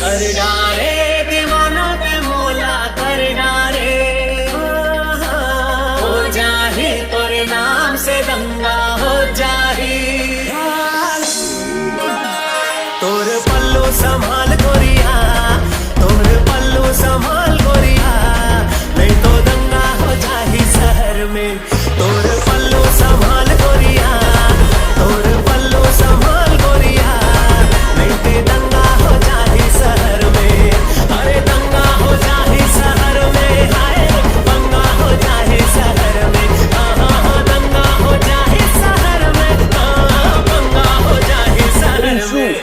कर डारे दीवानों पे मोला कर डारे, हो जाही तोरे नाम से दंगा हो जाही। तोर पल्लू संभाल गोरिया, तोर पल्लू संभाल गोरिया, नहीं तो दंगा हो जाही शहर में। तोर पल्लू संभाल गोरिया, तोर पल्लू संभाल गोरिया, नहीं तो दंगा हो जाही शहर में। अरे दंगा हो जाही शहर में, हाय दंगा हो जाही शहर में, दंगा हो जाही शहर में, दंगा हो जाही शहर में।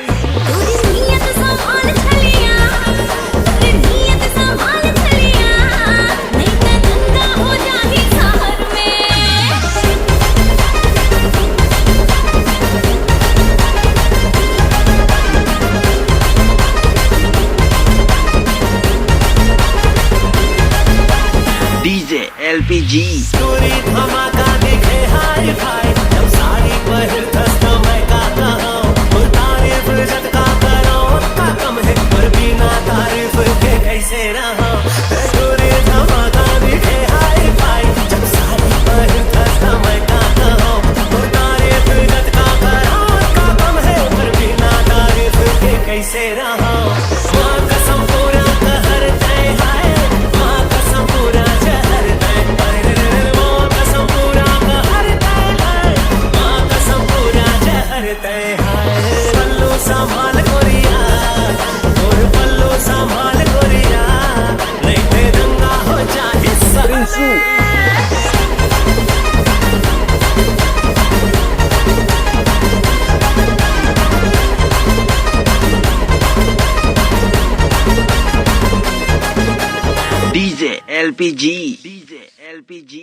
DJ LPG चोरी धमाका दिखे हाय भाई, जब साड़ी पहन खस्ता मैं गाता हूँ। तारीफ जद का करो का कम है, पर बिना तारीफ के कैसे रहो। चोरी धमाका दिखे हाय भाई, जब साड़ी पहन खस्ता मैं गाता हूँ। तारीफ जद का करो का कम है, पर बिना तारीफ के कैसे रहो। माँ कसम पूरा कहर तय हाय, माँ कसम पूरा पल्लू संभाल गोरिया, और पल्लू संभाल गोरिया, नहीं तो दंगा हो जाए शहर में। DJ LPG DJ LPG